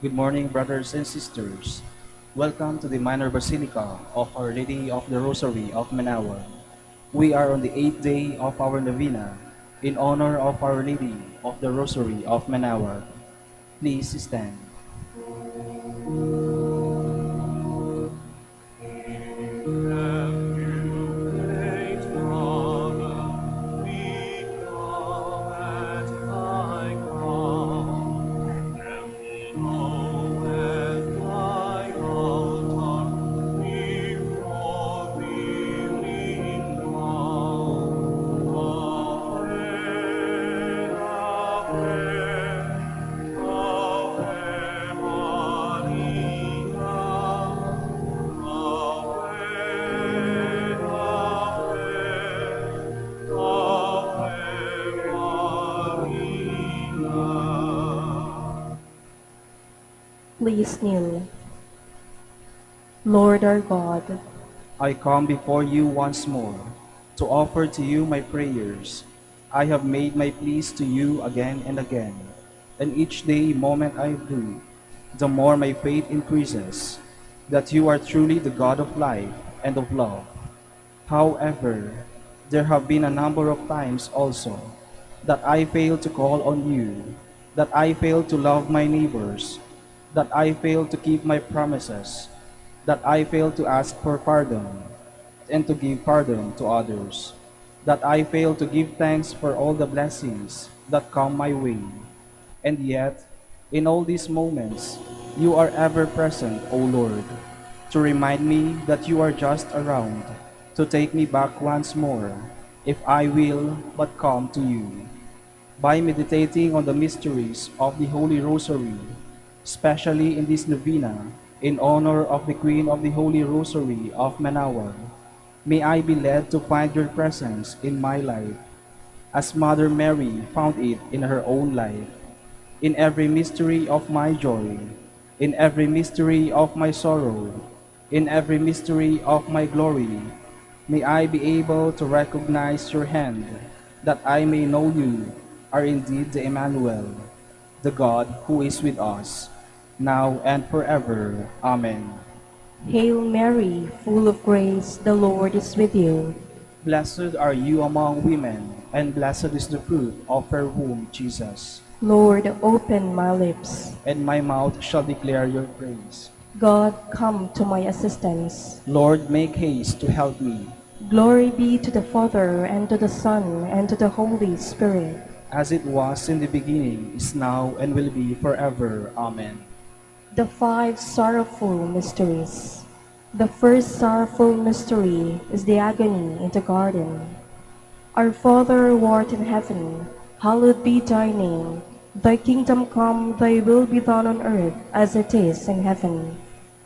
Good morning, brothers and sisters. Welcome to the Minor Basilica of Our Lady of the Rosary of Manaoag. We are on the 8th day of our Novena in honor of Our Lady of the Rosary of Manaoag. Please stand. Please kneel. Lord our God, I come before you once more to offer to you my prayers. I have made my pleas to you again and again, and each day moment I do, the more my faith increases, that you are truly the God of life and of love. However, there have been a number of times also that I failed to call on you, that I failed to love my neighbors, that I failed to keep my promises, that I failed to ask for pardon and to give pardon to others, that I failed to give thanks for all the blessings that come my way. And yet, in all these moments, you are ever present, O Lord, to remind me that you are just around, to take me back once more, if I will but come to you. By meditating on the mysteries of the Holy Rosary, especially in this novena, in honor of the Queen of the Holy Rosary of Manaoag, may I be led to find your presence in my life, as Mother Mary found it in her own life, in every mystery of my joy, in every mystery of my sorrow, in every mystery of my glory. May I be able to recognize your hand, that I may know you are indeed the Emmanuel, the God who is with us, now and forever. Amen. Hail Mary, full of grace, the Lord is with you. Blessed are you among women, and blessed is the fruit of her womb, Jesus. Lord, open my lips. And my mouth shall declare your praise. God, come to my assistance. Lord, make haste to help me. Glory be to the Father, and to the Son, and to the Holy Spirit. As it was in the beginning, is now, and will be forever. Amen. The five sorrowful mysteries. The first sorrowful mystery is the agony in the garden. Our Father who art in heaven, hallowed be thy name. Thy kingdom come, thy will be done on earth as it is in heaven.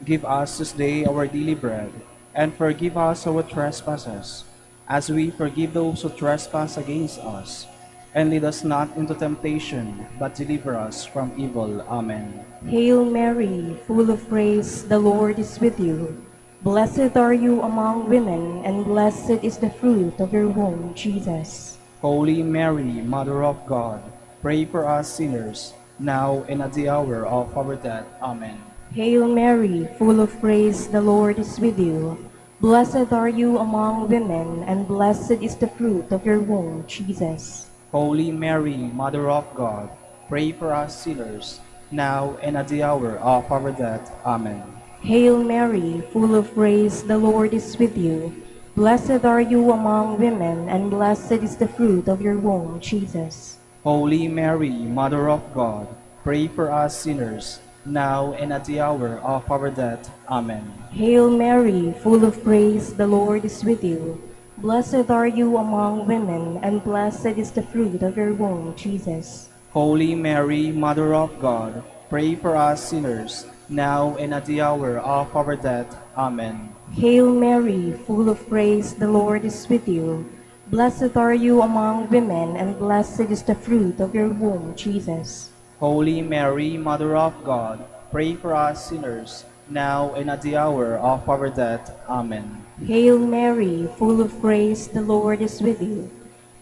Give us this day our daily bread, and forgive us our trespasses, as we forgive those who trespass against us. And lead us not into temptation, but deliver us from evil. Amen. Hail Mary, full of grace, the Lord is with you. Blessed are you among women, and blessed is the fruit of your womb, Jesus. Holy Mary, Mother of God, pray for us sinners, now and at the hour of our death. Amen. Hail Mary, full of grace, the Lord is with you. Blessed are you among women, and blessed is the fruit of your womb, Jesus. Holy Mary, Mother of God, pray for us sinners, now and at the hour of our death. Amen. Hail Mary, full of grace, the Lord is with you. Blessed are you among women, and blessed is the fruit of your womb, Jesus. Holy Mary, Mother of God, pray for us sinners, now and at the hour of our death. Amen. Hail Mary, full of grace, the Lord is with you. Blessed are you among women, and blessed is the fruit of your womb, Jesus. Holy Mary, Mother of God, pray for us sinners, now and at the hour of our death. Amen. Hail Mary, full of grace, the Lord is with you. Blessed are you among women, and blessed is the fruit of your womb, Jesus. Holy Mary, Mother of God, pray for us sinners, now and at the hour of our death. Amen. Hail Mary, full of grace, the Lord is with you.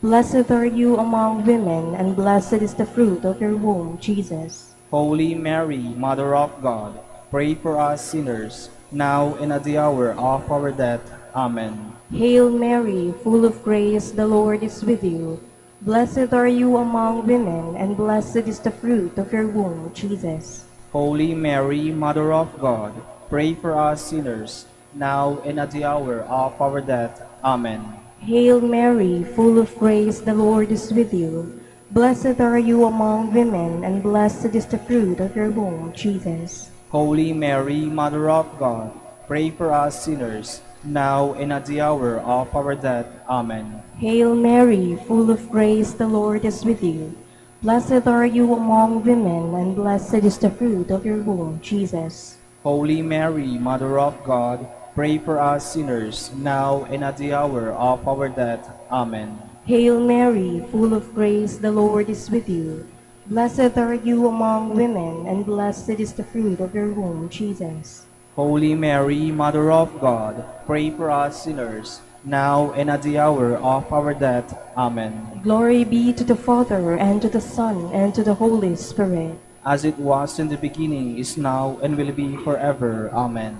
Blessed are you among women, and blessed is the fruit of your womb, Jesus. Holy Mary, Mother of God, pray for us sinners, now and at the hour of our death. Amen. Hail Mary, full of grace, the Lord is with you. Blessed are you among women, and blessed is the fruit of your womb, Jesus. Holy Mary, Mother of God, pray for us sinners, now and at the hour of our death. Amen. Hail Mary, full of grace, the Lord is with you. Blessed are you among women, and blessed is the fruit of your womb, Jesus. Holy Mary, Mother of God, pray for us sinners, now and at the hour of our death. Amen. Hail Mary, full of grace, the Lord is with you. Blessed are you among women, and blessed is the fruit of your womb, Jesus. Holy Mary, Mother of God, pray for us sinners, now and at the hour of our death. Amen. Hail Mary, full of grace, the Lord is with you. Blessed are you among women, and blessed is the fruit of your womb, Jesus. Holy Mary, Mother of God, pray for us sinners, now and at the hour of our death. Amen. Glory be to the Father, and to the Son, and to the Holy Spirit. As it was in the beginning, is now, and will be forever. Amen.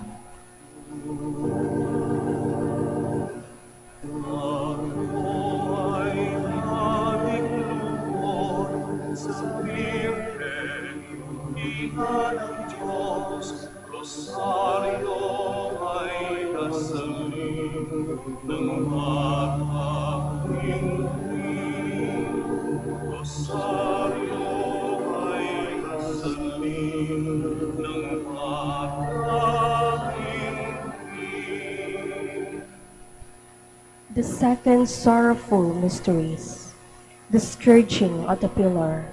The second sorrowful mysteries, the scourging of the pillar.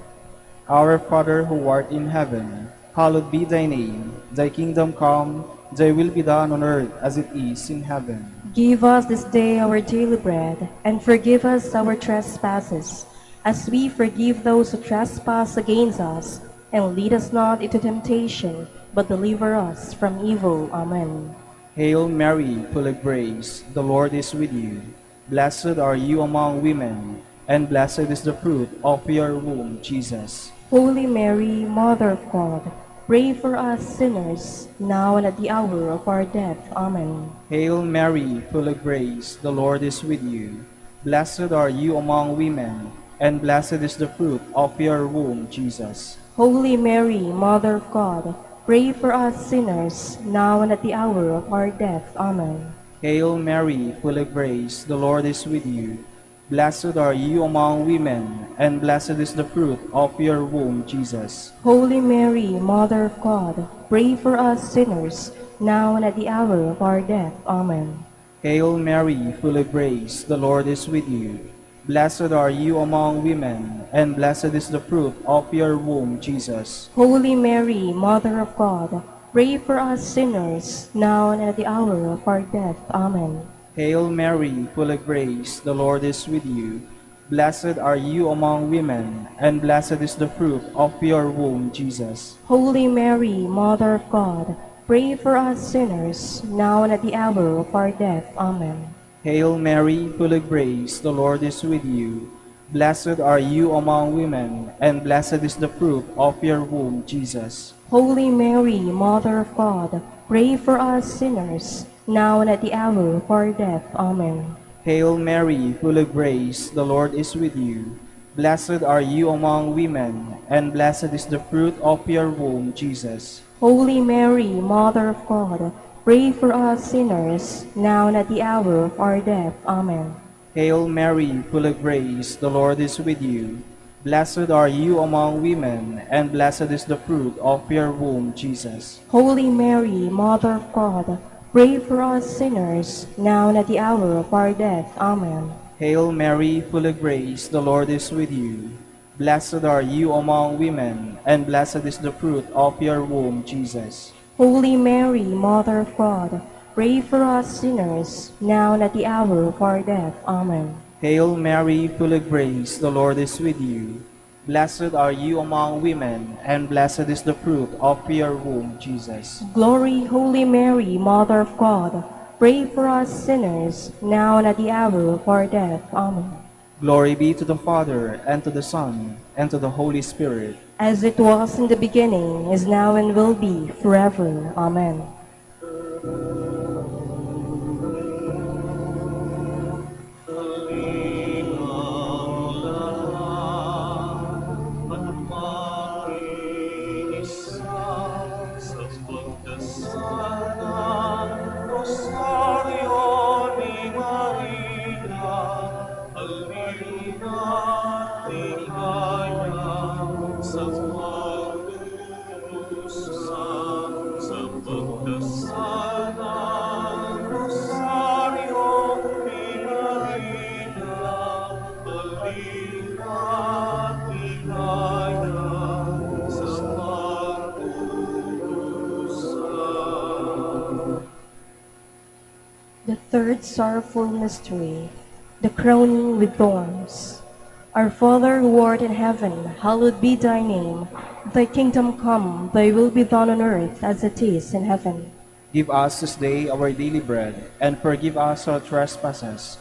Our Father who art in heaven, hallowed be thy name. Thy kingdom come, thy will be done on earth as it is in heaven. Give us this day our daily bread, and forgive us our trespasses, as we forgive those who trespass against us. And lead us not into temptation, but deliver us from evil. Amen. Hail Mary, full of grace, the Lord is with you. Blessed are you among women, and blessed is the fruit of your womb, Jesus. Holy Mary, Mother of God, pray for us sinners, now and at the hour of our death. Amen. Hail Mary, full of grace, the Lord is with you. Blessed are you among women, and blessed is the fruit of your womb, Jesus. Holy Mary, Mother of God, pray for us sinners, now and at the hour of our death. Amen. Hail Mary, full of grace, the Lord is with you. Blessed are you among women, and blessed is the fruit of your womb, Jesus. Holy Mary, Mother of God, pray for us sinners, now and at the hour of our death. Amen. Hail Mary, full of grace, the Lord is with you. Blessed are you among women, and blessed is the fruit of your womb, Jesus. Holy Mary, Mother of God, pray for us sinners, now and at the hour of our death. Amen. Hail Mary, full of grace, the Lord is with you. Blessed are you among women, and blessed is the fruit of your womb, Jesus. Holy Mary, Mother of God, pray for us sinners, now and at the hour of our death. Amen. Hail Mary, full of grace, the Lord is with you. Blessed are you among women, and blessed is the fruit of your womb, Jesus. Holy Mary, Mother of God, pray for us sinners, now and at the hour of our death. Amen. Hail Mary, full of grace, the Lord is with you. Blessed are you among women, and blessed is the fruit of your womb, Jesus. Holy Mary, Mother of God, pray for us sinners, now and at the hour of our death. Amen. Hail Mary, full of grace, the Lord is with you. Blessed are you among women, and blessed is the fruit of your womb, Jesus. Holy Mary, Mother of God, pray for us sinners, now and at the hour of our death. Amen. Hail Mary, full of grace, the Lord is with you. Blessed are you among women, and blessed is the fruit of your womb, Jesus. Holy Mary, Mother of God, pray for us sinners, now and at the hour of our death. Amen. Hail Mary, full of grace, the Lord is with you. Blessed are you among women, and blessed is the fruit of your womb, Jesus. Glory, Holy Mary, Mother of God, pray for us sinners, now and at the hour of our death. Amen. Glory be to the Father, and to the Son, and to the Holy Spirit. As it was in the beginning, is now, and will be, forever. Amen. The third sorrowful mystery, the crowning with thorns. Our Father who art in heaven, hallowed be thy name. Thy kingdom come, thy will be done on earth as it is in heaven. Give us this day our daily bread, and forgive us our trespasses,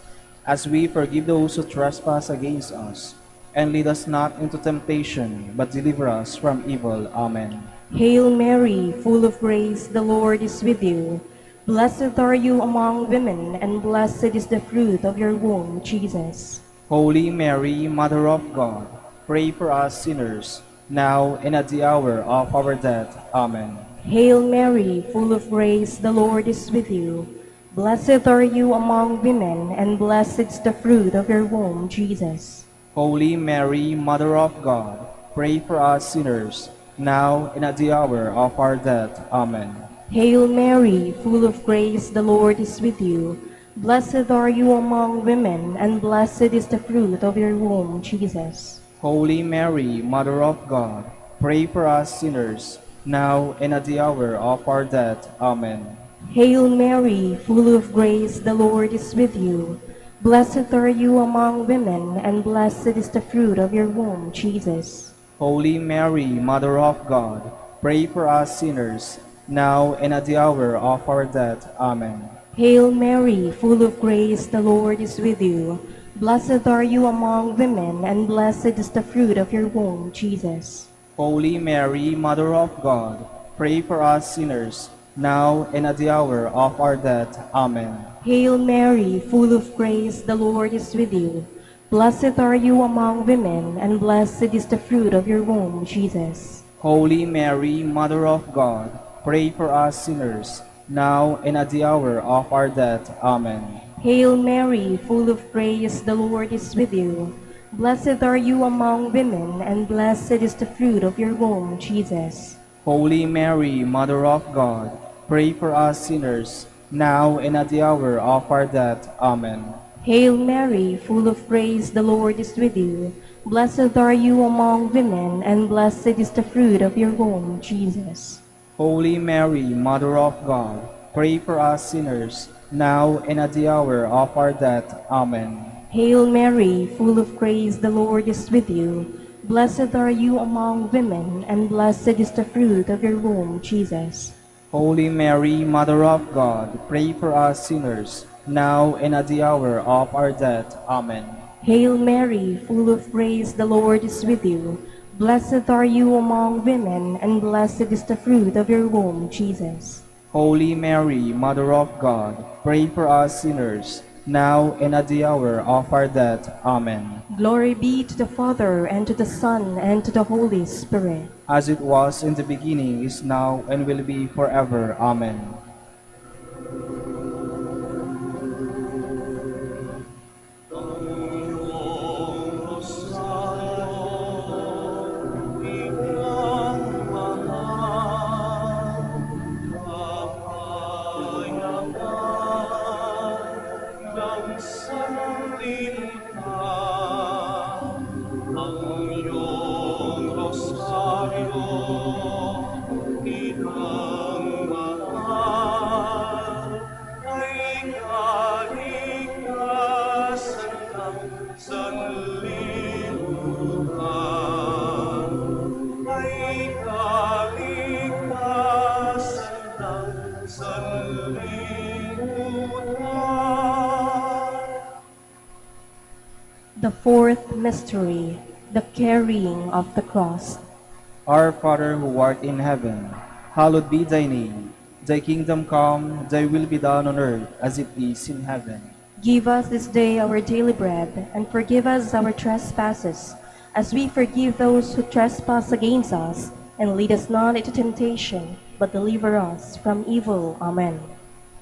as we forgive those who trespass against us. And lead us not into temptation, but deliver us from evil. Amen. Hail Mary, full of grace, the Lord is with you. Blessed are you among women, and blessed is the fruit of your womb, Jesus. Holy Mary, Mother of God, pray for us sinners, now and at the hour of our death. Amen. Hail Mary, full of grace, the Lord is with you. Blessed are you among women, and blessed is the fruit of your womb, Jesus. Holy Mary, Mother of God, pray for us sinners, now and at the hour of our death. Amen. Hail Mary, full of grace, the Lord is with you. Blessed are you among women, and blessed is the fruit of your womb, Jesus. Holy Mary, Mother of God, pray for us sinners, now and at the hour of our death. Amen. Hail Mary, full of grace, the Lord is with you. Blessed are you among women, and blessed is the fruit of your womb, Jesus. Holy Mary, Mother of God, pray for us sinners, now and at the hour of our death. Amen. Hail Mary, full of grace, the Lord is with you. Blessed are you among women, and blessed is the fruit of your womb, Jesus. Holy Mary, Mother of God, pray for us sinners, now and at the hour of our death. Amen. Hail Mary, full of grace, the Lord is with you. Blessed are you among women, and blessed is the fruit of your womb, Jesus. Holy Mary, Mother of God, pray for us sinners, now and at the hour of our death. Amen. Hail Mary, full of grace, the Lord is with you. Blessed are you among women, and blessed is the fruit of your womb, Jesus. Holy Mary, Mother of God, pray for us sinners, now and at the hour of our death. Amen. Hail Mary, full of grace, the Lord is with you. Blessed are you among women, and blessed is the fruit of your womb, Jesus. Holy Mary, Mother of God, pray for us sinners, now and at the hour of our death. Amen. Hail Mary, full of grace, the Lord is with you. Blessed are you among women, and blessed is the fruit of your womb, Jesus. Holy Mary, Mother of God, pray for us sinners, now and at the hour of our death. Amen. Hail Mary, full of grace, the Lord is with you. Blessed are you among women, and blessed is the fruit of your womb, Jesus. Holy Mary, Mother of God, pray for us sinners, now and at the hour of our death. Amen. Glory be to the Father, and to the Son, and to the Holy Spirit. As it was in the beginning, is now, and will be forever. Amen. The fourth mystery, the carrying of the cross. Our Father who art in heaven, hallowed be thy name. Thy kingdom come, thy will be done on earth as it is in heaven. Give us this day our daily bread, and forgive us our trespasses, as we forgive those who trespass against us. And lead us not into temptation, but deliver us from evil. Amen.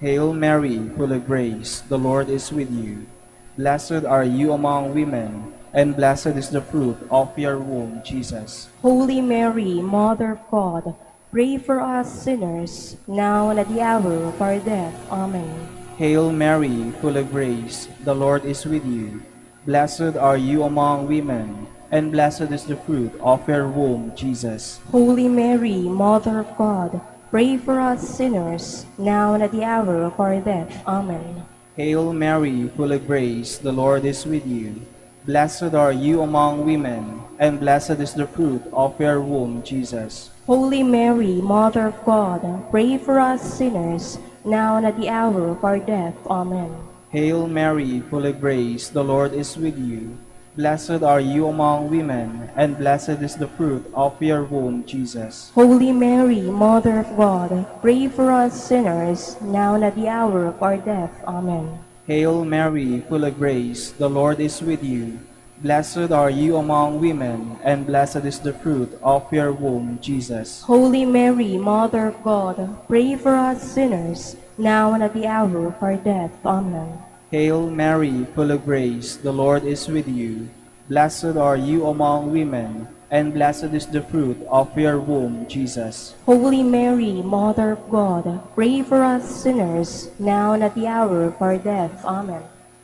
Hail Mary, full of grace, the Lord is with you. Blessed are you among women, and blessed is the fruit of your womb, Jesus. Holy Mary, Mother of God, pray for us sinners, now and at the hour of our death. Amen. Hail Mary, full of grace, the Lord is with you. Blessed are you among women, and blessed is the fruit of your womb, Jesus. Holy Mary, Mother of God, pray for us sinners, now and at the hour of our death. Amen. Hail Mary, full of grace, the Lord is with you. Blessed are you among women, and blessed is the fruit of your womb, Jesus. Holy Mary, Mother of God, pray for us sinners, now and at the hour of our death. Amen. Hail Mary, full of grace, the Lord is with you. Blessed are you among women, and blessed is the fruit of your womb, Jesus. Holy Mary, Mother of God, pray for us sinners, now and at the hour of our death. Amen. Hail Mary, full of grace, the Lord is with you. Blessed are you among women, and blessed is the fruit of your womb, Jesus. Holy Mary, Mother of God, pray for us sinners, now and at the hour of our death. Amen. Hail Mary, full of grace, the Lord is with you. Blessed are you among women, and blessed is the fruit of your womb, Jesus. Holy Mary, Mother of God, pray for us sinners, now and at the hour of our death. Amen.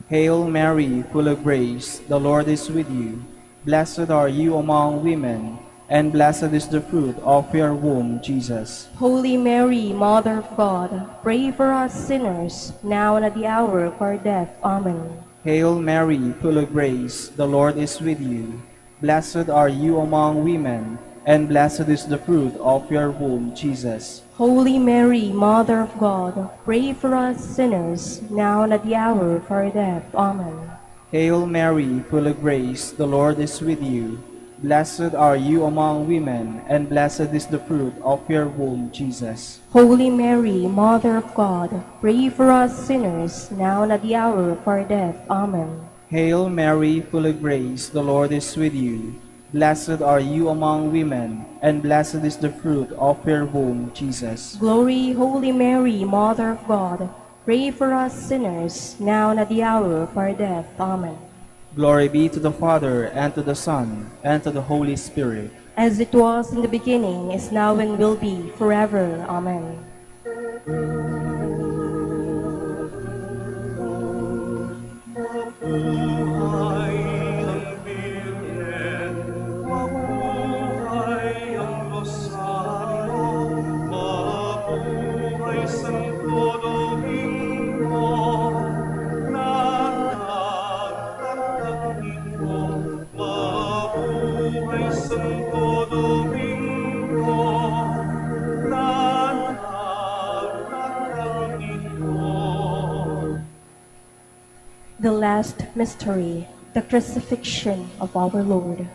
Hail Mary, full of grace, the Lord is with you. Blessed are you among women, and blessed is the fruit of your womb, Jesus. Holy Mary, Mother of God, pray for us sinners, now and at the hour of our death. Amen. Hail Mary, full of grace, the Lord is with you. Blessed are you among women, and blessed is the fruit of your womb, Jesus. Holy Mary, Mother of God, pray for us sinners, now and at the hour of our death. Amen. Hail Mary, full of grace, the Lord is with you. Blessed are you among women, and blessed is the fruit of your womb, Jesus. Holy Mary, Mother of God, pray for us sinners, now and at the hour of our death. Amen. Hail Mary, full of grace, the Lord is with you. Blessed are you among women, and blessed is the fruit of your womb, Jesus. Glory, Holy Mary, Mother of God, pray for us sinners, now and at the hour of our death. Amen. Glory be to the Father, and to the Son, and to the Holy Spirit. As it was in the beginning, is now, and will be, forever. Amen. Mabuhay ang Birhen, mabuhay ang Rosario, mabuhay Santo Domingo, nananagtatag nito, mabuhay Santo Domingo, nananagtatag nito. The last mystery, the crucifixion of our Lord.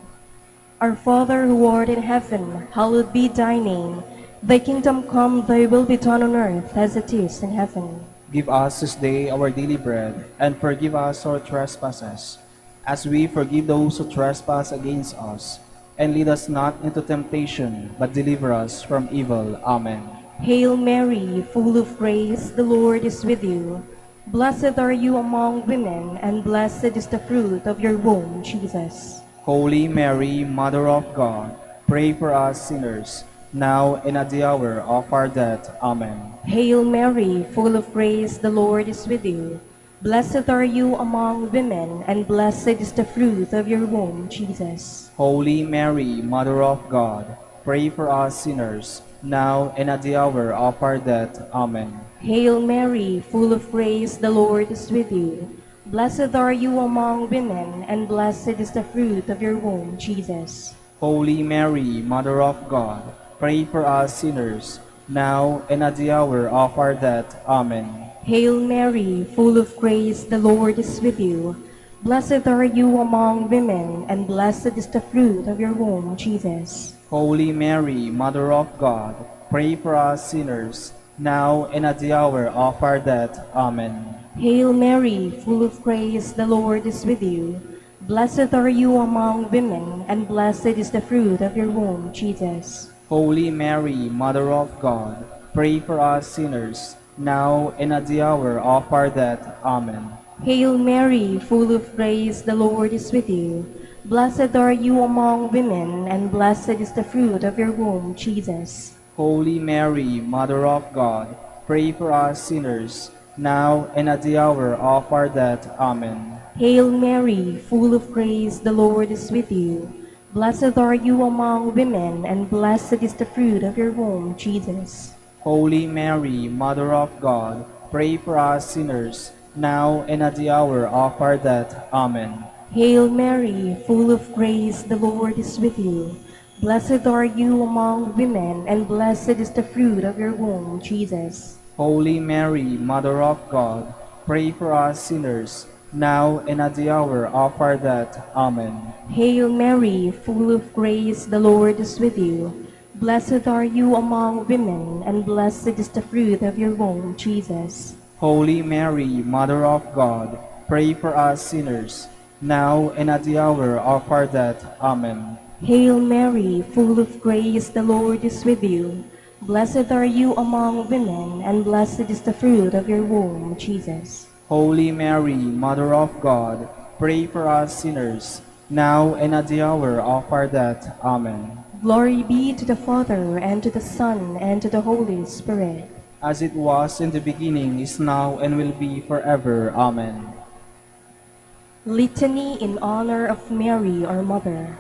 Our Father who art in heaven, hallowed be thy name. Thy kingdom come, thy will be done on earth as it is in heaven. Give us this day our daily bread, and forgive us our trespasses, as we forgive those who trespass against us. And lead us not into temptation, but deliver us from evil. Amen. Hail Mary, full of grace, the Lord is with you. Blessed are you among women, and blessed is the fruit of your womb, Jesus. Holy Mary, Mother of God, pray for us sinners, now and at the hour of our death. Amen. Hail Mary, full of grace, the Lord is with you. Blessed are you among women, and blessed is the fruit of your womb, Jesus. Holy Mary, Mother of God, pray for us sinners, now and at the hour of our death. Amen. Hail Mary, full of grace, the Lord is with you. Blessed are you among women, and blessed is the fruit of your womb, Jesus. Holy Mary, Mother of God, pray for us sinners, now and at the hour of our death. Amen. Hail Mary, full of grace, the Lord is with you. Blessed are you among women, and blessed is the fruit of your womb, Jesus. Holy Mary, Mother of God, pray for us sinners, now and at the hour of our death. Amen. Hail Mary, full of grace, the Lord is with you. Blessed are you among women, and blessed is the fruit of your womb, Jesus. Holy Mary, Mother of God, pray for us sinners, now and at the hour of our death. Amen. Hail Mary, full of grace, the Lord is with you. Blessed are you among women, and blessed is the fruit of your womb, Jesus. Holy Mary, Mother of God, pray for us sinners, now and at the hour of our death. Amen. Hail Mary, full of grace, the Lord is with you. Blessed are you among women, and blessed is the fruit of your womb, Jesus. Holy Mary, Mother of God, pray for us sinners, now and at the hour of our death. Amen. Hail Mary, full of grace, the Lord is with you. Blessed are you among women, and blessed is the fruit of your womb, Jesus. Holy Mary, Mother of God, pray for us sinners, now and at the hour of our death. Amen. Hail Mary, full of grace, the Lord is with you. Blessed are you among women, and blessed is the fruit of your womb, Jesus. Holy Mary, Mother of God, pray for us sinners, now and at the hour of our death. Amen. Hail Mary, full of grace, the Lord is with you. Blessed are you among women, and blessed is the fruit of your womb, Jesus. Holy Mary, Mother of God, pray for us sinners, now and at the hour of our death. Amen. Glory be to the Father, and to the Son, and to the Holy Spirit. As it was in the beginning, is now, and will be forever. Amen. Litany in honor of Mary, our Mother.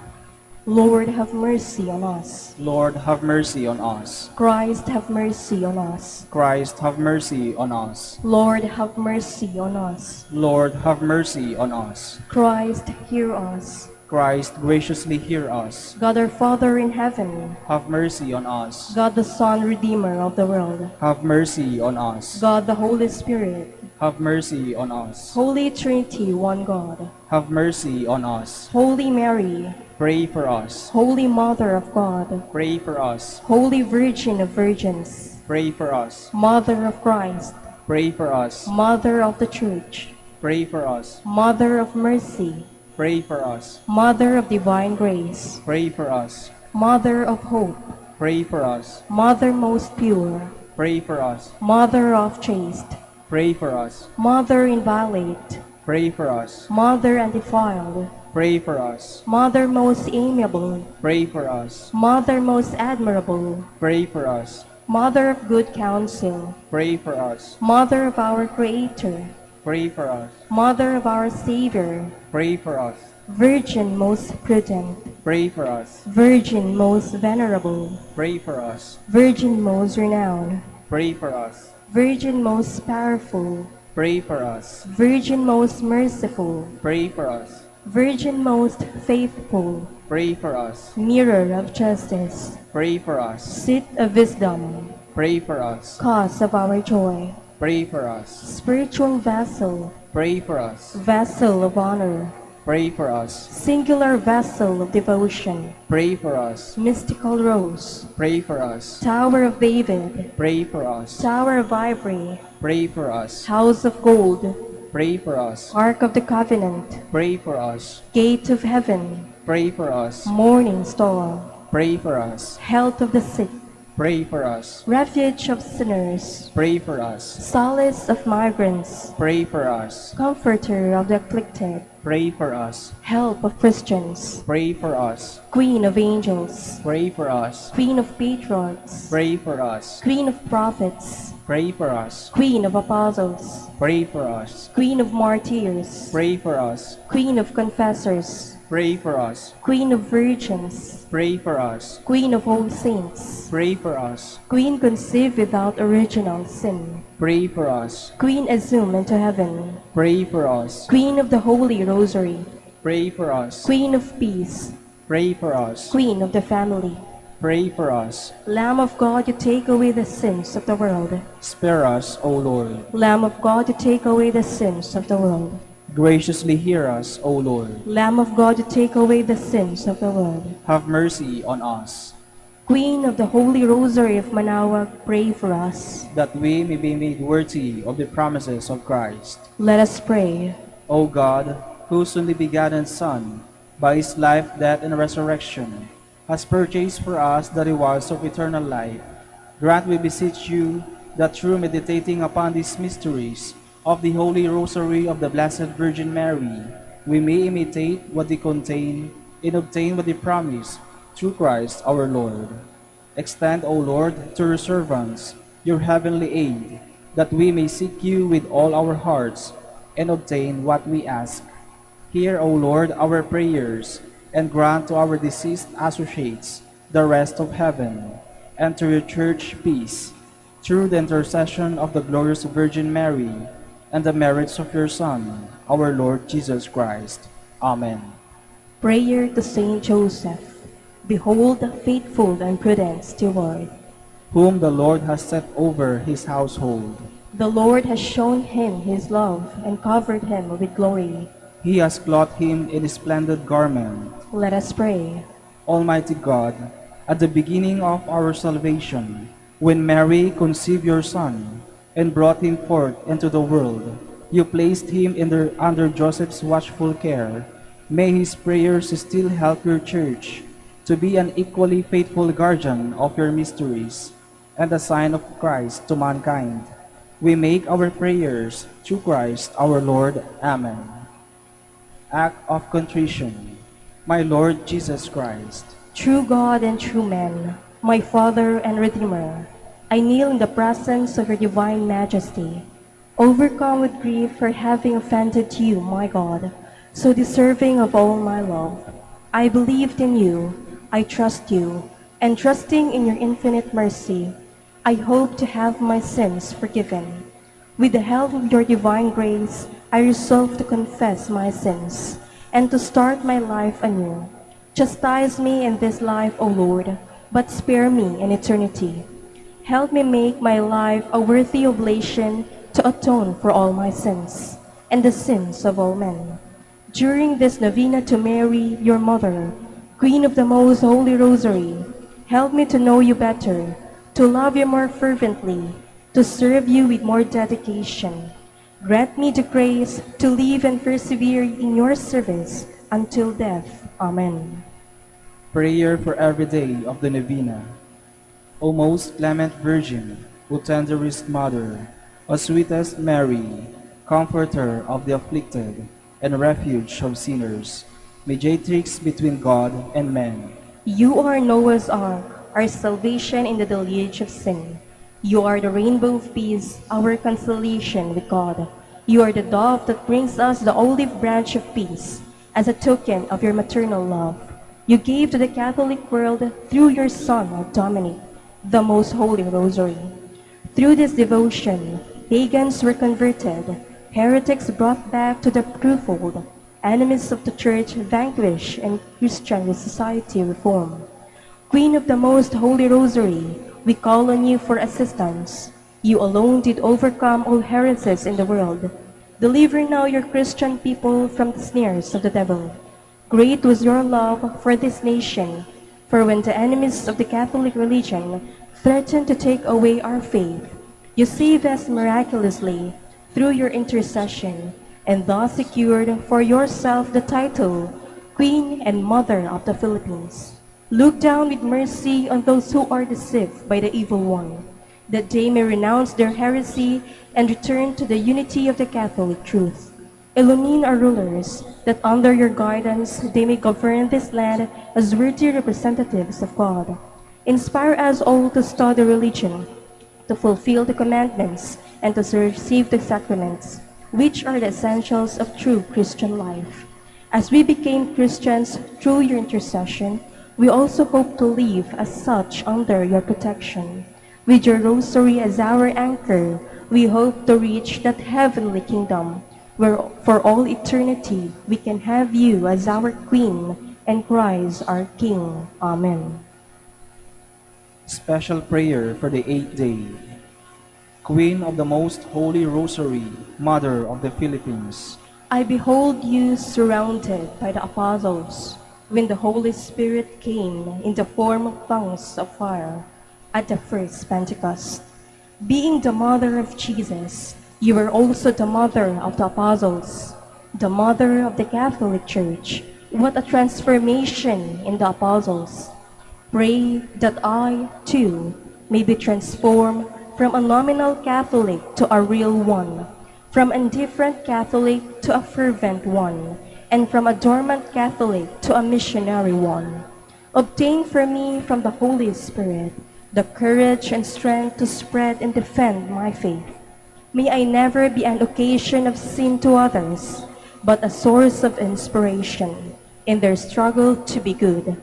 Lord, have mercy on us. Lord, have mercy on us. Christ, have mercy on us. Christ, have mercy on us. Lord, have mercy on us. Lord, have mercy on us. Christ, hear us. Christ, graciously hear us. God our Father in heaven, Have mercy on us. God the Son, Redeemer of the world, Have mercy on us. God the Holy Spirit, Have mercy on us. Holy Trinity, one God, Have mercy on us. Holy Mary, Pray for us. Holy Mother of God, Pray for us. Holy Virgin of Virgins, Pray for us. Mother of Christ, Pray for us. Mother of the Church, Pray for us. Mother of Mercy, Pray for us. Mother of Divine Grace, Pray for us. Mother of Hope, Pray for us. Mother most pure, Pray for us. Mother of chaste, Pray for us. Mother inviolate, Pray for us. Mother undefiled, Pray for us. Mother most amiable, Pray for us. Mother most admirable, Pray for us. Mother of good counsel, Pray for us. Mother of our Creator, Pray for us. Mother of our Savior, Pray for us. Virgin most prudent, Pray for us. Virgin most venerable, Pray for us. Virgin most renowned, Pray for us. Virgin most powerful, Pray for us. Virgin most merciful, Pray for us. Virgin most faithful, Pray for us. Mirror of justice, Pray for us. Seat of wisdom, Pray for us. Cause of our joy, Pray for us. Spiritual vessel, Pray for us. Vessel of honor, Pray for us. Singular vessel of devotion, Pray for us. Mystical rose, Pray for us. Tower of David, Pray for us. Tower of ivory, Pray for us. House of gold, Pray for us. Ark of the covenant, Pray for us. Gate of heaven, Pray for us. Morning star, Pray for us. Health of the sick, Pray for us. Refuge of sinners, Pray for us. Solace of migrants, Pray for us. Comforter of the afflicted, Pray for us. Help of Christians, Pray for us. Queen of angels, Pray for us. Queen of patriarchs, Pray for us. Queen of prophets, Pray for us. Queen of apostles, Pray for us. Queen of martyrs, Pray for us. Queen of confessors, Pray for us. Queen of virgins, Pray for us. Queen of all saints, Pray for us. Queen conceived without original sin, Pray for us. Queen assumed into heaven, Pray for us. Queen of the Holy Rosary, Pray for us. Queen of peace, Pray for us. Queen of the family, Pray for us. Lamb of God, you take away the sins of the world. Spare us, O Lord. Lamb of God, you take away the sins of the world. Graciously hear us, O Lord. Lamb of God, to take away the sins of the world. Have mercy on us, Queen of the Holy Rosary of Manaoag, pray for us. that we may be made worthy of the promises of Christ. Let us pray. O God, whose only begotten Son, by his life, death, and resurrection, has purchased for us the rewards of eternal life, grant, we beseech you, that through meditating upon these mysteries of the Holy Rosary of the Blessed Virgin Mary, we may imitate what they contain and obtain what they promise, through Christ our Lord. Extend, O Lord, to your servants your heavenly aid, that we may seek you with all our hearts and obtain what we ask. Hear, O Lord, our prayers, and grant to our deceased associates the rest of heaven, and to your church peace, through the intercession of the glorious Virgin Mary, and the merits of your Son, our Lord Jesus Christ. Amen. Prayer to Saint Joseph. Behold the faithful and prudent steward. Whom the Lord has set over his household. The Lord has shown him his love and covered him with glory. He has clothed him in a splendid garment. Let us pray. Almighty God, at the beginning of our salvation, when Mary conceived your Son and brought him forth into the world, you placed him under Joseph's watchful care. May his prayers still help your church to be an equally faithful guardian of your mysteries and a sign of Christ to mankind. We make our prayers through Christ our Lord. Amen. Act of Contrition. My Lord Jesus Christ, True God and true man, my Father and Redeemer, I kneel in the presence of your divine majesty, overcome with grief for having offended you, my God, so deserving of all my love. I believed in you, I trust you, and trusting in your infinite mercy, I hope to have my sins forgiven. With the help of your divine grace, I resolve to confess my sins and to start my life anew. Chastise me in this life, O Lord, but spare me in eternity. Help me make my life a worthy oblation to atone for all my sins and the sins of all men. During this novena to Mary, your mother, Queen of the Most Holy Rosary, help me to know you better, to love you more fervently, to serve you with more dedication. Grant me the grace to live and persevere in your service until death. Amen. prayer for every day of the Novena. O most clement Virgin, O tenderest Mother, O sweetest Mary, Comforter of the afflicted, and refuge of sinners, mediatrix between God and men. You are Noah's Ark, our salvation in the deluge of sin. You are the rainbow of peace, our consolation with God. You are the dove that brings us the olive branch of peace, as a token of your maternal love. You gave to the Catholic world through your Son, our Dominic, the Most Holy Rosary. Through this devotion, pagans were converted, heretics brought back to the true fold, enemies of the Church vanquished, and Christian society reformed. Queen of the Most Holy Rosary, we call on you for assistance. You alone did overcome all heresies in the world. Deliver now your Christian people from the snares of the devil. Great was your love for this nation, for when the enemies of the Catholic religion threatened to take away our faith, you saved us miraculously through your intercession, and thus secured for yourself the title, Queen and Mother of the Philippines. Look down with mercy on those who are deceived by the evil one, that they may renounce their heresy and return to the unity of the Catholic truth. Illumine our rulers, that under your guidance they may govern this land as worthy representatives of God. Inspire us all to study religion, to fulfill the commandments, and to receive the sacraments, which are the essentials of true Christian life. As we became Christians through your intercession, we also hope to live as such under your protection. With your rosary as our anchor, we hope to reach that heavenly kingdom, where for all eternity we can have you as our Queen and Christ our King. Amen. Special prayer for the 8th day. Queen of the Most Holy Rosary, Mother of the Philippines, I behold you surrounded by the apostles when the Holy Spirit came in the form of tongues of fire at the first Pentecost. Being the mother of Jesus, you were also the mother of the apostles, the mother of the Catholic Church. What a transformation in the apostles! Pray that I, too, may be transformed from a nominal Catholic to a real one, from indifferent Catholic to a fervent one, and from a dormant Catholic to a missionary one. Obtain for me from the Holy Spirit the courage and strength to spread and defend my faith. May I never be an occasion of sin to others, but a source of inspiration in their struggle to be good.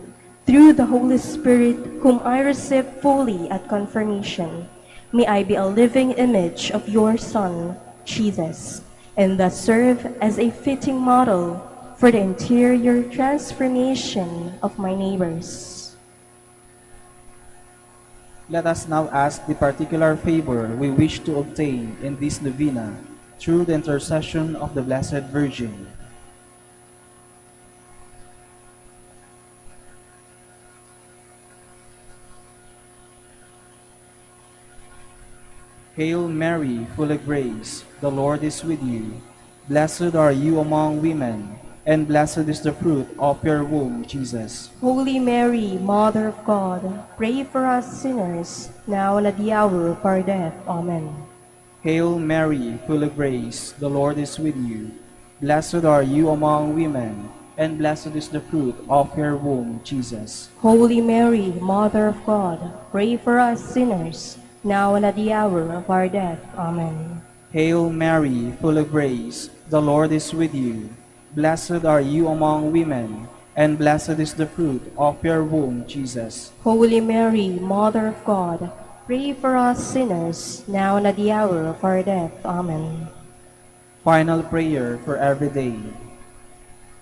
Through the Holy Spirit, whom I received fully at confirmation, may I be a living image of your Son, Jesus, and thus serve as a fitting model for the interior transformation of my neighbors. Let us now ask the particular favor we wish to obtain in this novena through the intercession of the Blessed Virgin. Hail Mary, full of grace, the Lord is with you. Blessed are you among women, and blessed is the fruit of your womb, Jesus. Holy Mary, Mother of God, pray for us sinners, now and at the hour of our death. Amen. Hail Mary, full of grace, the Lord is with you. Blessed are you among women, and blessed is the fruit of your womb, Jesus. Holy Mary, Mother of God, pray for us sinners, now and at the hour of our death. Amen. Hail Mary, full of grace, the Lord is with you. Blessed are you among women, and blessed is the fruit of your womb, Jesus. Holy Mary, Mother of God, pray for us sinners, now and at the hour of our death. Amen. Final prayer for every day.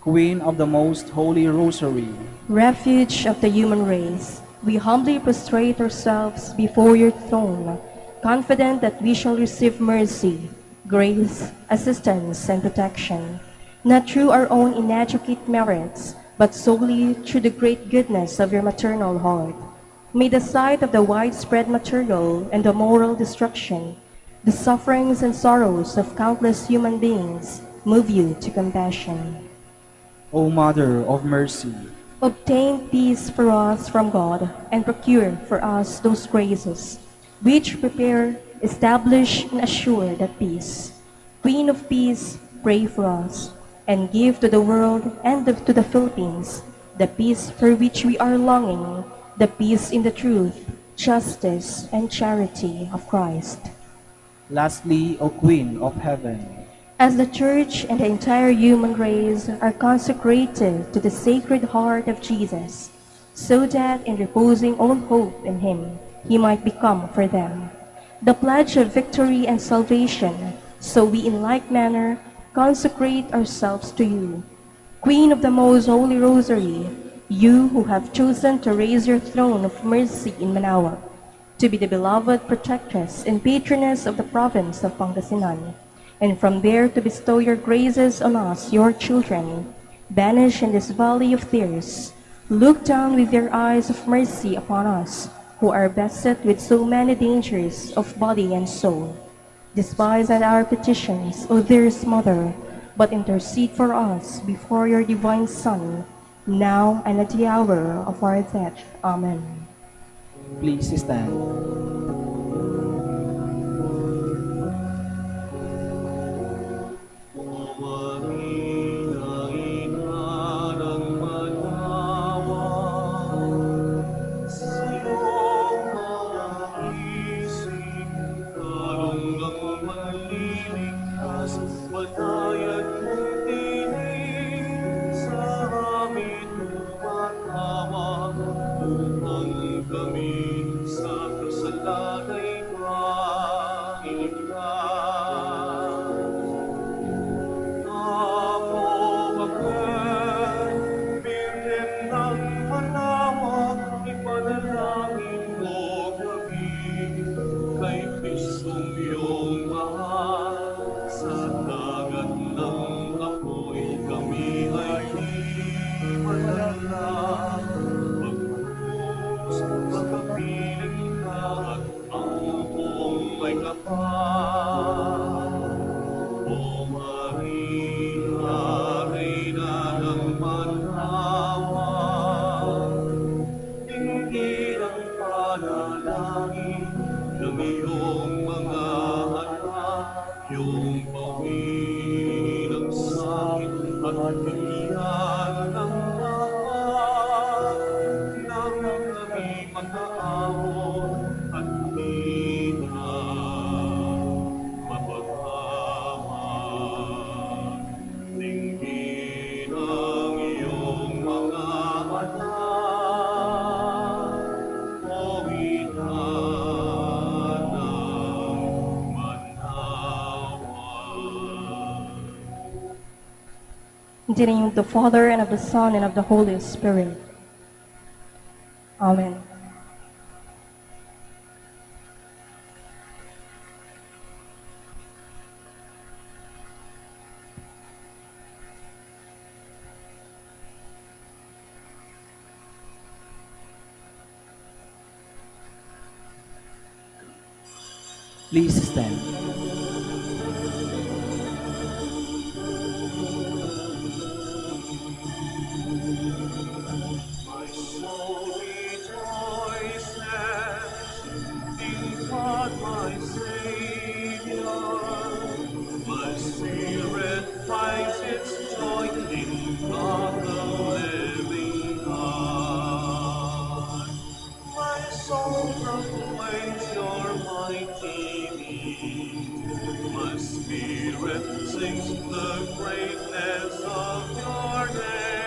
Queen of the Most Holy Rosary, Refuge of the human race, we humbly prostrate ourselves before your throne, confident that we shall receive mercy, grace, assistance, and protection, not through our own inadequate merits, but solely through the great goodness of your maternal heart. May the sight of the widespread material and the moral destruction, the sufferings and sorrows of countless human beings, move you to compassion. O Mother of Mercy, Obtain peace for us from God, and procure for us those graces which prepare, establish, and assure that peace. Queen of Peace, pray for us, and give to the world and to the Philippines the peace for which we are longing, the peace in the truth, justice, and charity of Christ. lastly, O Queen of Heaven, As the Church and the entire human race are consecrated to the Sacred Heart of Jesus, so that in reposing all hope in Him, He might become for them the pledge of victory and salvation, so we in like manner consecrate ourselves to you. Queen of the Most Holy Rosary, you who have chosen to raise your throne of mercy in Manaoag, to be the beloved protectress and patroness of the province of Pangasinan, and from there to bestow your graces on us, your children, banished in this valley of tears. Look down with your eyes of mercy upon us, who are beset with so many dangers of body and soul. Despise not our petitions, O dearest Mother, but intercede for us before your divine Son, now and at the hour of our death. Amen. please stand. Kami sa kasalanan bigyan ng lahat ng kami makaahon at di na mapaghaman. Dinggin ang iyong mga anak, o ina ng Manaoag. In the name of the Father, and of the Son, and of the Holy Spirit. Amen. Please stand. My soul rejoices in God my Savior. My spirit finds its joy in God the living God. My soul proclaims your mighty deeds. My spirit sings the greatness of your name.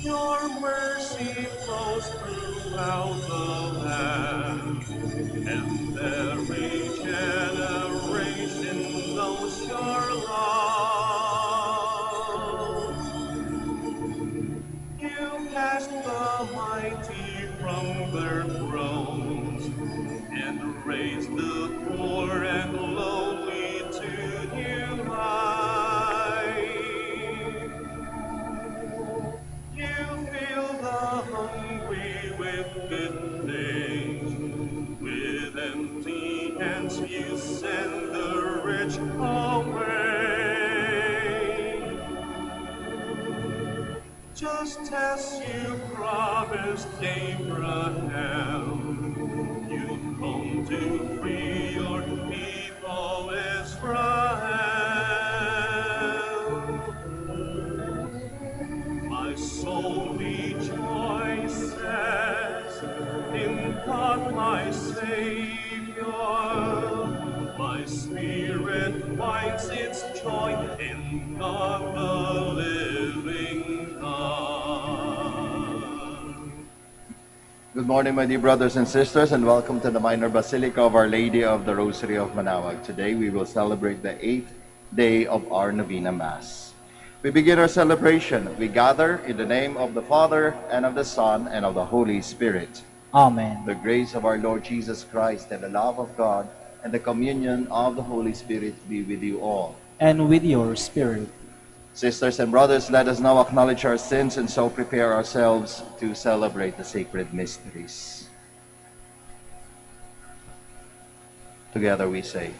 Your mercy flows throughout the land, and every generation knows your love. You cast the mighty from their thrones and raise the poor and lowly to new life. You fill the hungry with good things. With empty hands you send the rich away. Just as you promised Abraham, you come to free your people Israel. My soul rejoices in God my Savior. My spirit finds its joy in God the living God. Good morning, my dear brothers and sisters, and welcome to the Minor Basilica of Our Lady of the Rosary of Manaoag. Today we will celebrate the 8th day of our Novena Mass. We begin our celebration. We gather in the name of the Father, and of the Son, and of the Holy Spirit. Amen. The grace of our Lord Jesus Christ, and the love of God, and the communion of the Holy Spirit be with you all. And with your spirit. Sisters and brothers, let us now acknowledge our sins and so prepare ourselves to celebrate the sacred mysteries. Together we say,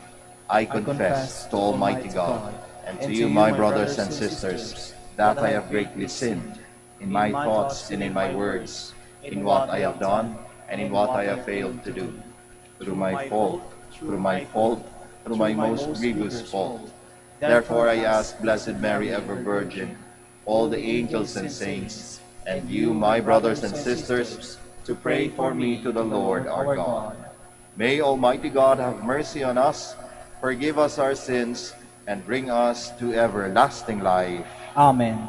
I confess to Almighty God and to you, my brothers and sisters, that I have greatly sinned in my thoughts and in my words, in what I have done and in what I have failed to do, through my fault, through my most grievous fault. Therefore I ask Blessed Mary, ever Virgin, all the angels and saints, and you, my brothers and sisters, to pray for me to the Lord our God. May Almighty God have mercy on us, forgive us our sins, and bring us to everlasting life. Amen.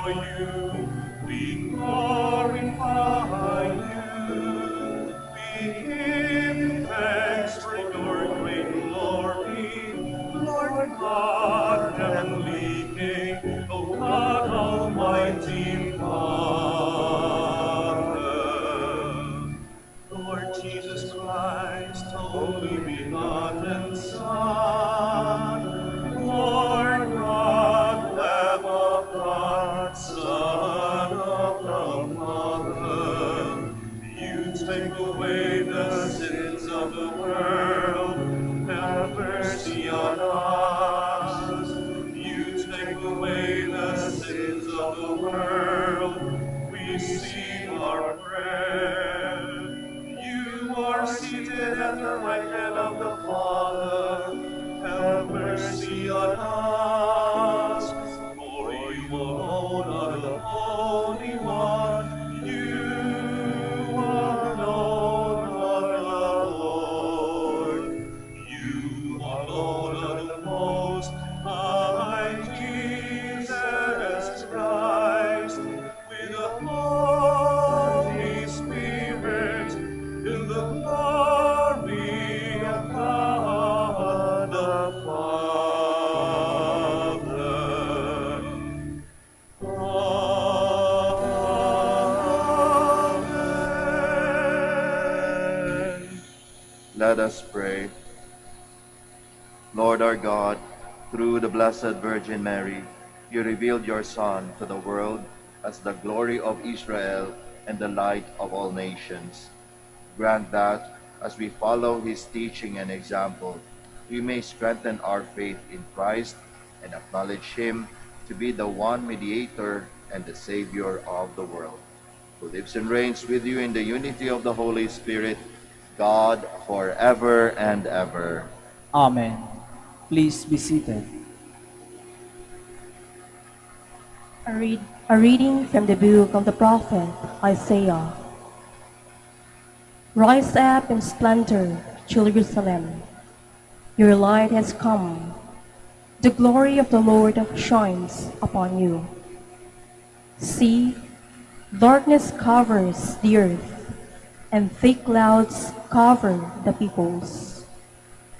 for you. We glorify you. We give thanks for your great glory, Lord God, heavenly King, O God, Almighty Father. Lord Jesus Christ, only begotten Son, Lord God, Lamb of God, Son of the Father, you take away the sins of the world, have mercy on us. You take away the sins of the world, receive our prayer. You are seated at the right hand of the Father. Have mercy on us. For you alone are the Holy One. You alone are the Lord. You alone are the Most High Jesus Christ, with the Holy Spirit, in the glory of God the Father. Amen. Let us pray. Lord our God, through the Blessed Virgin Mary, you revealed your Son to the world as the glory of Israel and the light of all nations. Grant that, as we follow his teaching and example, we may strengthen our faith in Christ and acknowledge him to be the one mediator and the Savior of the world, who lives and reigns with you in the unity of the Holy Spirit, God, forever and ever. Amen. Please be seated. A reading from the book of the prophet Isaiah. Rise up in splendor, Jerusalem. Your light has come. The glory of the Lord shines upon you. See, darkness covers the earth, and thick clouds cover the peoples.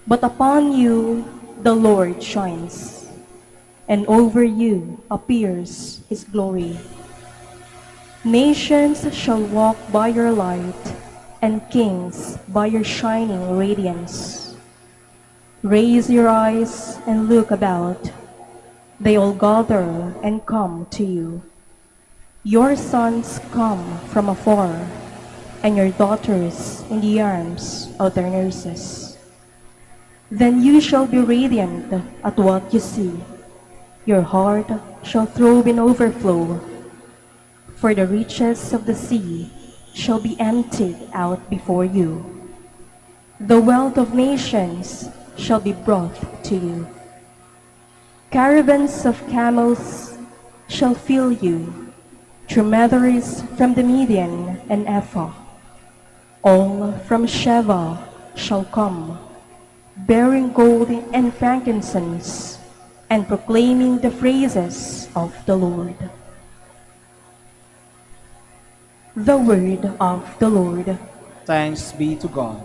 But upon you the Lord shines, and over you appears his glory. Nations shall walk by your light, and kings by your shining radiance. Raise your eyes and look about. They all gather and come to you. Your sons come from afar, and your daughters in the arms of their nurses. Then you shall be radiant at what you see. Your heart shall throb in overflow, for the riches of the sea shall be emptied out before you. The wealth of nations shall be brought to you. Caravans of camels shall fill you, dromedaries from the Median and Ephah. All from Sheba shall come, bearing gold and frankincense, and proclaiming the praises of the Lord. The word of the Lord. Thanks be to God.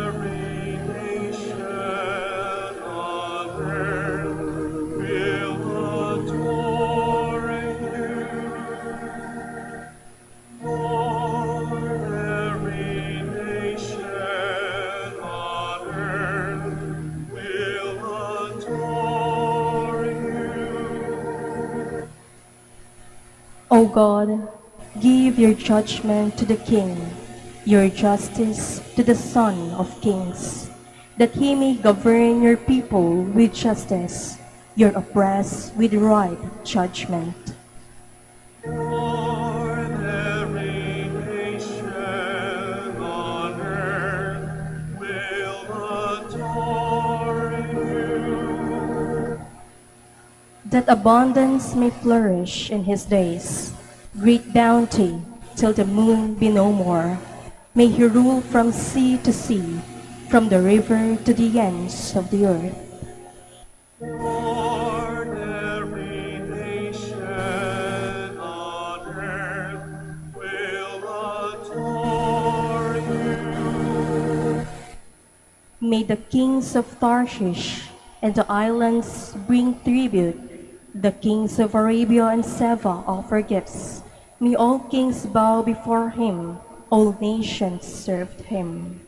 Every nation on earth will adore you. Lord, every nation on earth will adore you. O God, give your judgment to the King, your justice to the Son of Kings, that he may govern your people with justice, your oppressed with right judgment. Lord, every nation on earth will adore you. That abundance may flourish in his days, great bounty till the moon be no more. May he rule from sea to sea, from the river to the ends of the earth. Lord, every nation on earth will adore you. May the kings of Tarshish and the islands bring tribute. The kings of Arabia and Seba offer gifts. May all kings bow before him. All nations serve him.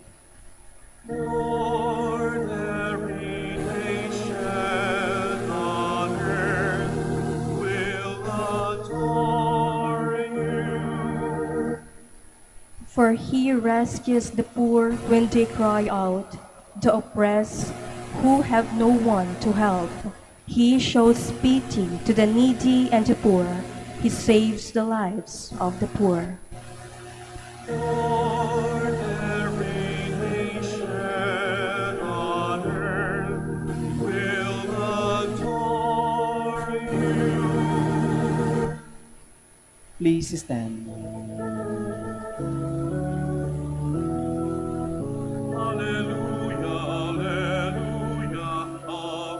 Lord, every nation on earth will adore you. For he rescues the poor when they cry out, the oppressed who have no one to help. He shows pity to the needy and the poor. He saves the lives of the poor. Lord, every nation on earth will adore you. Please stand. Alleluia, alleluia, alleluia.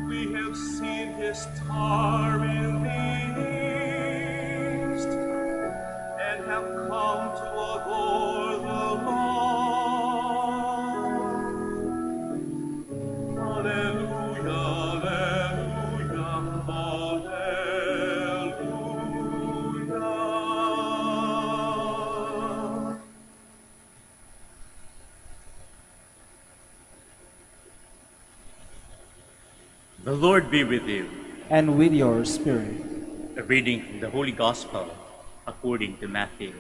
We have seen his star in the east and have come to adore the Lord. Alleluia, alleluia, alleluia. The Lord be with you. And with your spirit. A reading from the Holy Gospel according to Matthew.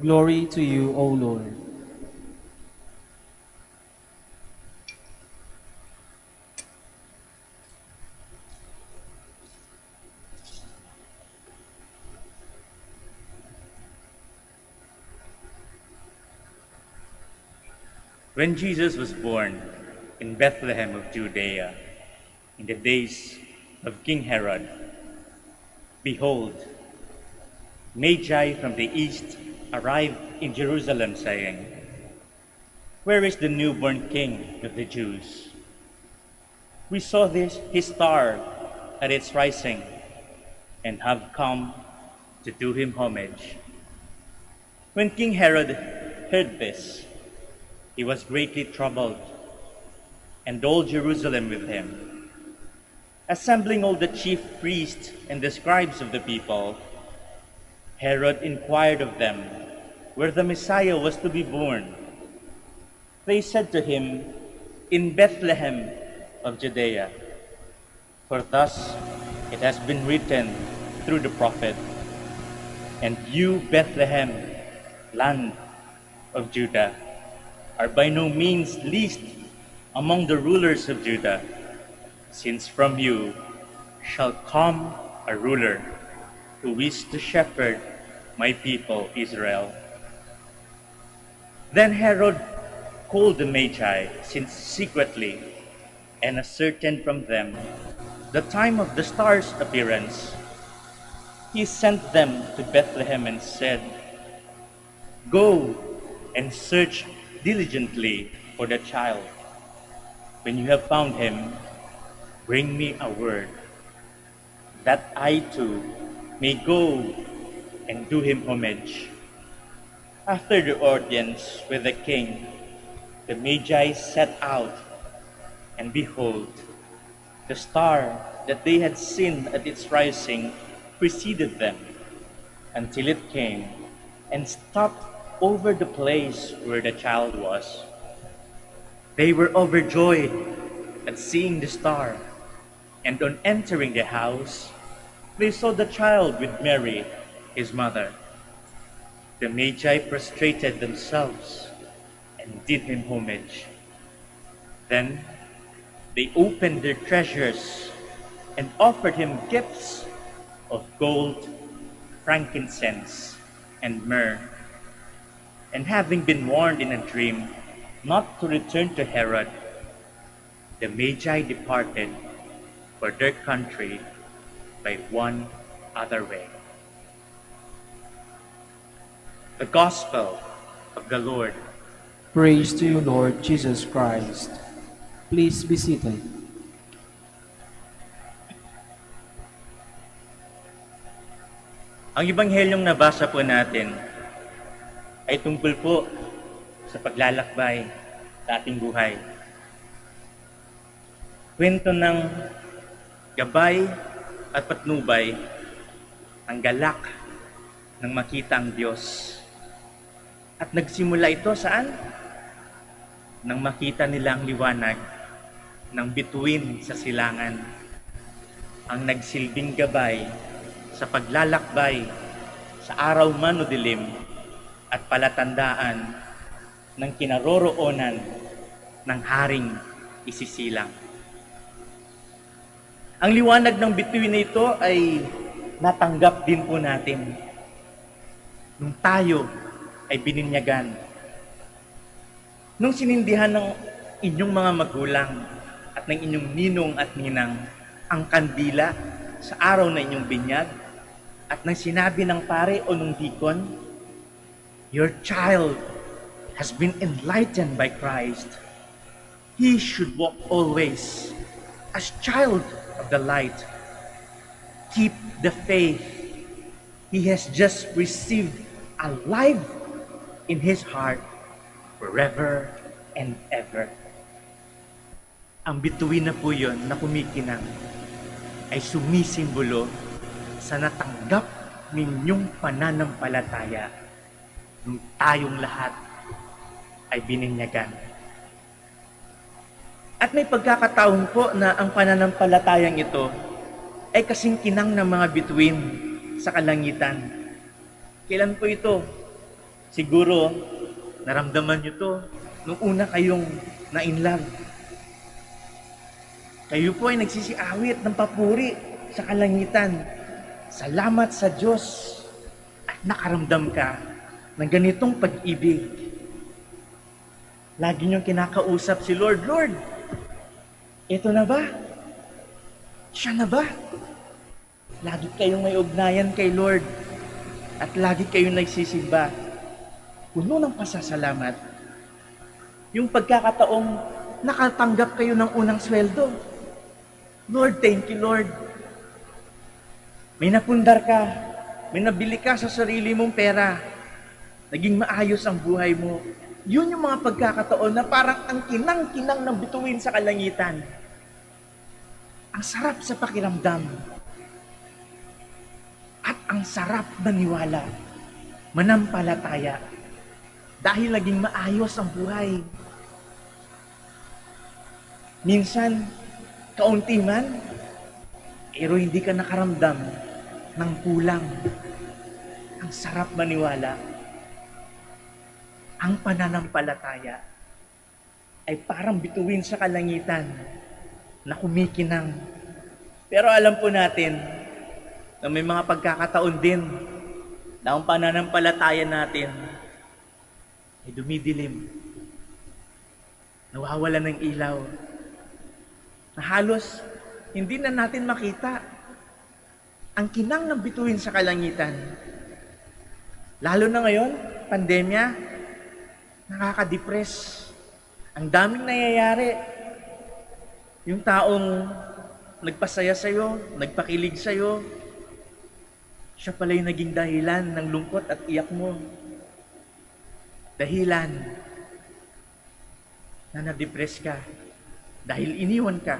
Glory to you, O Lord. When Jesus was born in Bethlehem of Judea, in the days of King Herod, behold, Magi from the east arrived in Jerusalem, saying, "Where is the newborn King of the Jews? We saw his star at its rising, and have come to do him homage." When King Herod heard this, he was greatly troubled, and all Jerusalem with him. Assembling all the chief priests and the scribes of the people, Herod inquired of them where the Messiah was to be born. They said to him, "In Bethlehem of Judea, for thus it has been written through the prophet, and you, Bethlehem, land of Judah, are by no means least among the rulers of Judah, since from you shall come a ruler who is to shepherd my people Israel." Then Herod called the Magi since secretly, and ascertained from them the time of the star's appearance. He sent them to Bethlehem and said, "Go and search diligently for the child. When you have found him, bring me a word, that I too may go and do him homage." After the audience with the king, the Magi set out, and behold, the star that they had seen at its rising preceded them until it came and stopped over the place where the child was. They were overjoyed at seeing the star, and on entering the house, they saw the child with Mary, his mother. The Magi prostrated themselves and did him homage. Then they opened their treasures and offered him gifts of gold, frankincense, and myrrh. And having been warned in a dream not to return to Herod, the Magi departed for their country by one other way. The Gospel of the Lord. Praise to you, Lord Jesus Christ. Please be seated. Ang ebanghelyong nabasa po natin ay tungkol po sa paglalakbay sa ating buhay. Kwento ng gabay at patnubay, ang galak ng makita ang Diyos. At nagsimula ito saan? Nang makita nila ang liwanag ng bituin sa silangan, ang nagsilbing gabay sa paglalakbay sa araw man o dilim at palatandaan ng kinaroroonan ng haring isisilang. Ang liwanag ng bituin na ito ay natanggap din po natin nung tayo ay bininyagan. Nung sinindihan ng inyong mga magulang at ng inyong ninong at ninang ang kandila sa araw na inyong binyag, at nang sinabi ng pare o nung deacon, your child has been enlightened by Christ. He should walk always as child of the light. Keep the faith he has just received alive in his heart forever and ever. Ang bituin na po yun na kumikinang ay sumisimbolo sa natanggap ninyong pananampalataya nung tayong lahat ay bininyagan. At may pagkakataon po na ang pananampalatayang ito ay kasing kinang ng mga bituin sa kalangitan. Kailan po ito? Siguro, naramdaman nyo to nung una kayong na-inlove. Kayo po ay nagsisiawit ng papuri sa kalangitan. Salamat sa Diyos at nakaramdam ka ng ganitong pag-ibig. Lagi niyong kinakausap si Lord, Lord, ito na ba? Siya na ba? Lagi kayong may ugnayan kay Lord at lagi kayong nagsisimba. Puno ng pasasalamat. Yung pagkakataong nakatanggap kayo ng unang sweldo. Lord, thank you, Lord. May napundar ka, may nabili ka sa sarili mong pera, naging maayos ang buhay mo. Yun yung mga pagkakataon na parang ang kinang-kinang ng bituin sa kalangitan. Ang sarap sa pakiramdam. At ang sarap maniwala, manampalataya, dahil naging maayos ang buhay. Minsan, kaunti man, pero hindi ka nakaramdam ng kulang. Ang sarap maniwala. Ang pananampalataya ay parang bituin sa kalangitan na kumikinang. Pero alam po natin na may mga pagkakataon din na ang pananampalataya natin ay dumidilim. Nawawala ng ilaw. Na halos hindi na natin makita ang kinang ng bituin sa kalangitan. Lalo na ngayon, pandemya, nakaka-depress. Ang daming nangyayari. Yung taong nagpasaya sa'yo, nagpakilig sa'yo, siya pala yung naging dahilan ng lungkot at iyak mo. Dahilan na na-depress ka dahil iniwan ka.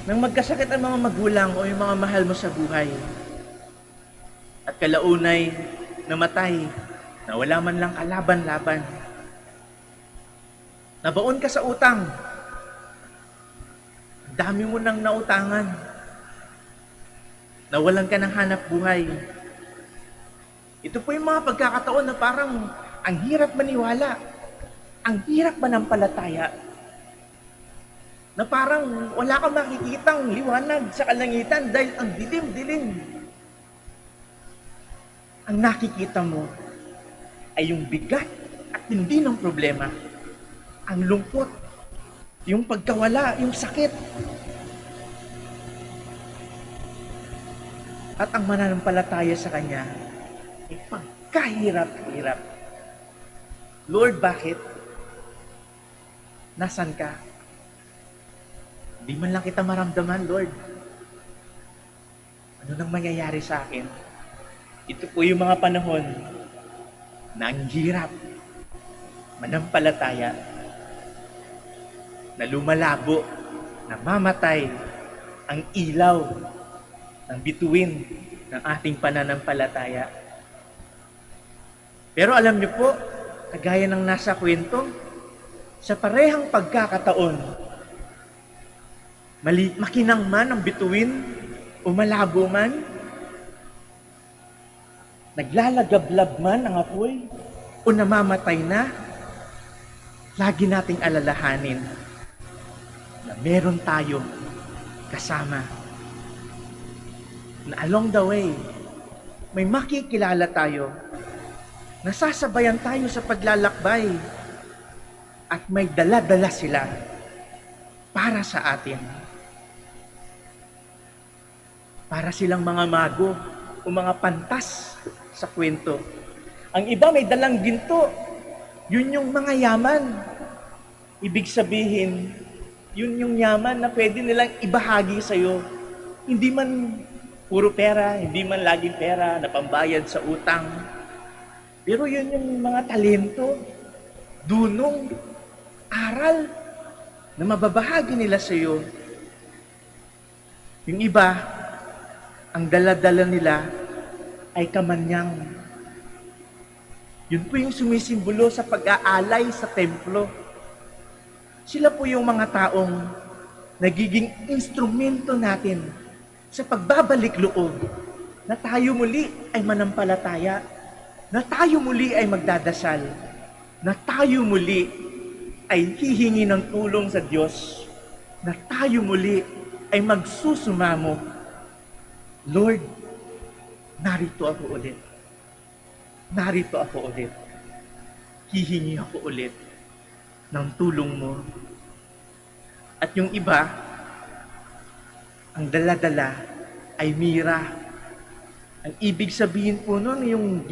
Nang magkasakit ang mga magulang o yung mga mahal mo sa buhay at kalaunay namatay na wala man lang kalaban-laban, nabaon ka sa utang, dami mo nang nautangan, nawalan ka ng hanap buhay. Ito po yung mga pagkakataon na parang ang hirap maniwala, ang hirap manampalataya, na parang wala kang makikitang liwanag sa kalangitan dahil ang dilim-dilim. Ang nakikita mo ay yung bigat at hindi ng problema, ang lungkot, yung pagkawala, yung sakit. At ang mananampalataya sa Kanya ay pagkahirap-hirap. Lord, bakit? Nasaan ka? Di man lang kita maramdaman, Lord. Ano nang mangyayari sa akin? Ito po yung mga panahon na ang hirap, manampalataya, na lumalabo, namamatay ang ilaw ng bituin ng ating pananampalataya. Pero alam niyo po, kagaya ng nasa kwento, sa parehang pagkakataon, makinang man ang bituin o malabo man, naglalagablab man ang apoy o namamatay na, lagi nating alalahanin na meron tayo kasama. Na along the way, may makikilala tayo, nasasabayan tayo sa paglalakbay, at may dala-dala sila para sa atin. Para silang mga mago o mga pantas sa kwento. Ang iba may dalang ginto. Yun yung mga yaman. Ibig sabihin, yun yung yaman na pwede nilang ibahagi sa'yo. Hindi man puro pera, hindi man laging pera na pambayad sa utang. Pero yun yung mga talento, dunong, aral na mababahagi nila sa'yo. Yung iba, ang dala-dala nila ay kamanyang. Yun po yung sumisimbolo sa pag-aalay sa templo. Sila po yung mga taong nagiging instrumento natin sa pagbabalik loob na tayo muli ay manampalataya, na tayo muli ay magdadasal, na tayo muli ay hihingi ng tulong sa Diyos, na tayo muli ay magsusumamo. Lord, narito ako ulit. Narito ako ulit. Hihingi ako ulit ng tulong mo. At yung iba, ang dala-dala ay mira. Ang ibig sabihin po nun, yung